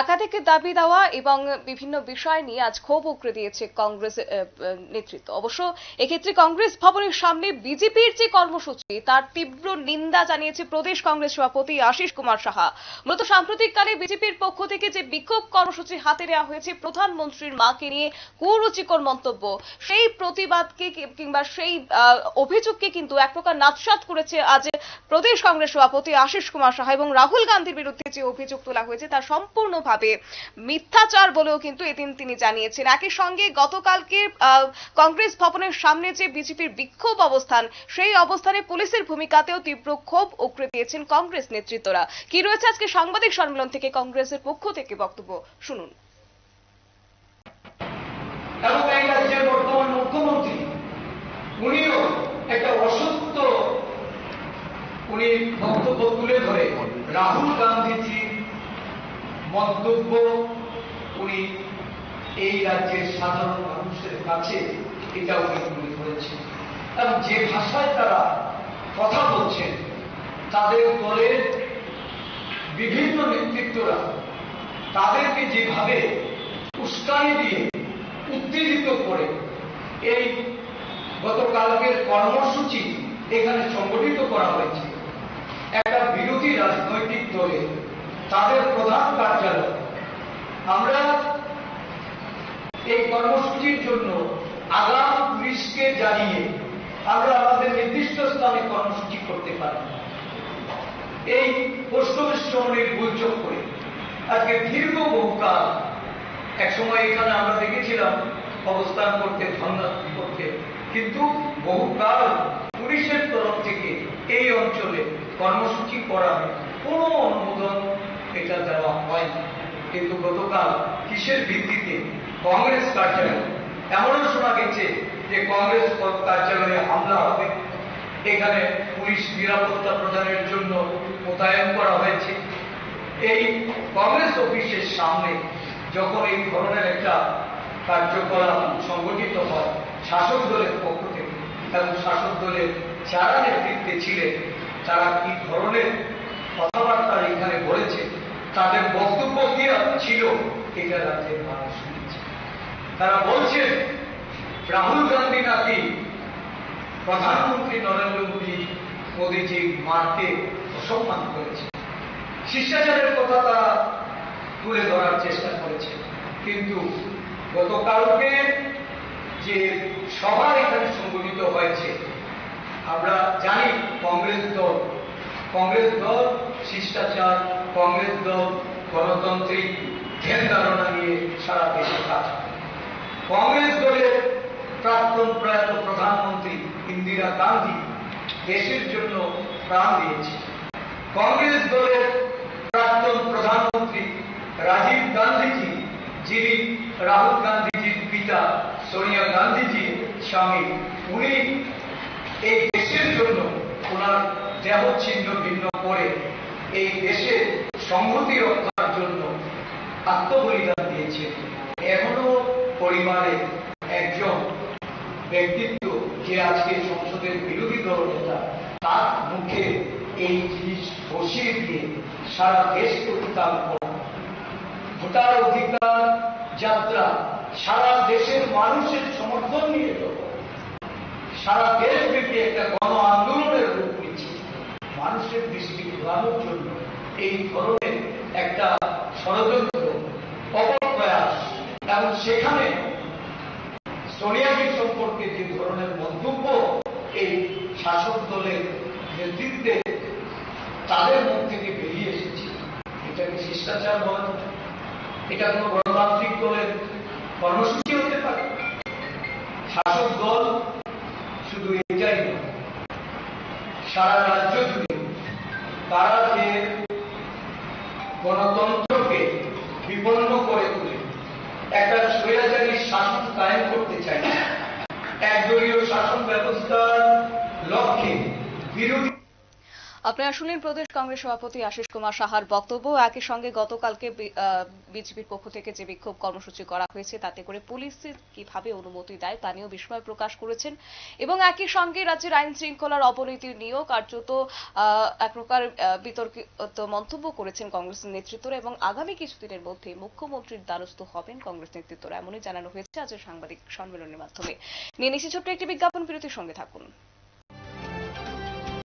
একাধিক দাবি দেওয়া এবং বিভিন্ন বিষয় নিয়ে আজ ক্ষোভ উগরে দিয়েছে কংগ্রেস নেতৃত্ব। অবশ্য এক্ষেত্রে কংগ্রেস ভবনের সামনে বিজেপির যে কর্মসূচি তার তীব্র নিন্দা জানিয়েছে প্রদেশ কংগ্রেস সভাপতি আশিস কুমার সাহা। মূলত সাম্প্রতিককালে বিজেপির পক্ষ থেকে যে বিক্ষোভ কর্মসূচি হাতে নেওয়া হয়েছে প্রধানমন্ত্রীর মাকে নিয়ে কুরুচিকর মন্তব্য, সেই প্রতিবাদকে কিংবা সেই অভিযোগকে কিন্তু এক প্রকার নাৎসাৎ করেছে আজ প্রদেশ কংগ্রেস সভাপতি আশিস কুমার সাহা এবং রাহুল গান্ধীর বিরুদ্ধে যে অভিযোগ তোলা হয়েছে তা সম্পূর্ণভাবে মিথ্যাচার বলেও কিন্তু এদিন তিনি জানিয়েছেন। একই সঙ্গে গতকালকে কংগ্রেস ভবনের সামনে যে বিজেপির বিক্ষোভ অবস্থান, সেই অবস্থানে পুলিশের ভূমিকাতেও তীব্র ক্ষোভ উগরে দিয়েছেন কংগ্রেস নেতৃত্বরা। কি রয়েছে আজকে সাংবাদিক সম্মেলন থেকে কংগ্রেসের পক্ষ থেকে বক্তব্য শুনুন। এই রাজ্যের বর্তমান মুখ্যমন্ত্রী উনিও একটা অসত্য বক্তব্য তুলে ধরে রাহুল গান্ধীজির মন্তব্য উনি এই রাজ্যের সাধারণ মানুষের কাছে এটা উনি তুলে ধরেছেন এবং যে ভাষায় তারা কথা বলছেন, তাদের দলের বিভিন্ন নেতৃত্বরা তাদেরকে যেভাবে উস্কানি দিয়ে উত্তেজিত করে এই গতকালকের কর্মসূচি এখানে সংগঠিত করা হয়েছে, একটা বিরোধী রাজনৈতিক দলে তাদের প্রধান কার্যালয়। আমরা এই কর্মসূচির জন্য আগাম পুলিশকে জানিয়ে আমরা আমাদের নির্দিষ্ট স্থানে কর্মসূচি করতে পারি। এই পোস্ট অফিস চৌমনির বৈঠক করে আজকে দীর্ঘ বহুকাল একসময় এখানে আমরা দেখেছিলাম অবস্থান করতে, ধর্ণা করতে, কিন্তু বহুকাল পুলিশের তরফ থেকে এই অঞ্চলে কর্মসূচি করার কোনো অনুমোদন এটা দেওয়া হয়নি। কিন্তু গতকাল কিসের ভিত্তিতে কংগ্রেস কার্যালয়, এমনও শোনা গেছে যে কংগ্রেস কার্যালয়ে হামলা হবে, এখানে পুলিশ নিরাপত্তা প্রদানের জন্য মোতায়েন করা হয়েছে। এই কংগ্রেস অফিসের সামনে যখন এই ধরনের একটা কার্যকলাপ সংগঠিত হয় শাসক দলের পক্ষ থেকে, এবং শাসক দলের যারা নেতৃত্বে ছিলেন তারা কি ধরনের কথাবার্তা এখানে বলেছে, তাদের বক্তব্য কি ছিল, এটা রাজ্যের মানুষ শুনেছে। তারা বলছেন রাহুল গান্ধী নাকি প্রধানমন্ত্রী নরেন্দ্র মোদীজির মাকে অসম্মান করেছে, শিষ্টাচারের কথা তারা তুলে ধরার চেষ্টা করেছে। কিন্তু গতকালকে যে সভা এখানে সংগঠিত হয়েছে, আমরা জানি কংগ্রেস দল শিষ্টাচার, কংগ্রেস দল গণতান্ত্রিক ধ্যান ধারণা নিয়ে সারা দেশে কাজ করে। কংগ্রেস দলের প্রাক্তন প্রয়াত প্রধানমন্ত্রী ইন্দিরা গান্ধী দেশের জন্য প্রাণ দিয়েছে। কংগ্রেস দলের প্রাক্তন প্রধানমন্ত্রী রাজীব গান্ধীজি, যিনি রাহুল গান্ধীজির পিতা সোনিয়া গান্ধীজির স্বামী, উনি এই দেশের জন্য ওনার দেহ ছিন্ন ভিন্ন করে এই দেশের সংহতি রক্ষার জন্য আত্মবলিদান দিয়েছে। এখনো পরিবারের একজন ব্যক্তিত্ব যে আজকে সংসদের বিরোধী দলনেতা, তার মুখে এই জিনিস বসিয়ে দিয়ে সারা দেশকে উত্তাল করা, ভোটার অধিকার যাত্রা সারা দেশের মানুষের সমর্থন নিয়ে সারা দেশব্যাপী একটা গণ আন্দোলনের রূপ নিচ্ছে। মানুষের দৃষ্টি ঘোরানোর জন্য এই ধরনের একটা ষড়যন্ত্র, অপপ্রয়াস, এবং সেখানে সোনিয়াজি সম্পর্কে যে ধরনের মন্তব্য এই শাসক দলের নেতৃত্বে তাদের মুখ থেকে বেরিয়ে এসেছে, এটাকে শিষ্টাচার বলা, এটা কোনো গণতান্ত্রিক দলের কর্মসূচি হতে পারে? শাসক দল শুধু এটাই নয়, সারা রাজ্য জুড়ে তারা যে গণতন্ত্রকে বিপন্ন করে তুলে একটা স্বৈরাচারী শাসন কায়েম করতে চায়, একদলীয় শাসন ব্যবস্থার লক্ষ্যে বিরোধী। আপনারা শুনলেন প্রদেশ কংগ্রেস সভাপতি আশিস কুমার সাহার বক্তব্য। একই সঙ্গে গতকালকে বিজেপির পক্ষ থেকে যে বিক্ষোভ কর্মসূচি করা হয়েছে তাতে করে পুলিশ কিভাবে অনুমতি দেয় তা নিয়েও বিস্ময় প্রকাশ করেছেন এবং একই সঙ্গে রাজ্যের আইন শৃঙ্খলার অবনতি নিয়েও কার্যত এক প্রকার বিতর্কিত মন্তব্য করেছেন কংগ্রেসের নেতৃত্বরা এবং আগামী কিছুদিনের মধ্যে মুখ্যমন্ত্রীর দ্বারস্থ হবেন কংগ্রেস নেতৃত্বরা, এমনই জানানো হয়েছে আজকের সাংবাদিক সম্মেলনের মাধ্যমে। নিয়ে নিচ্ছি ছোট্ট একটি বিজ্ঞাপন বিরতির সঙ্গে থাকুন।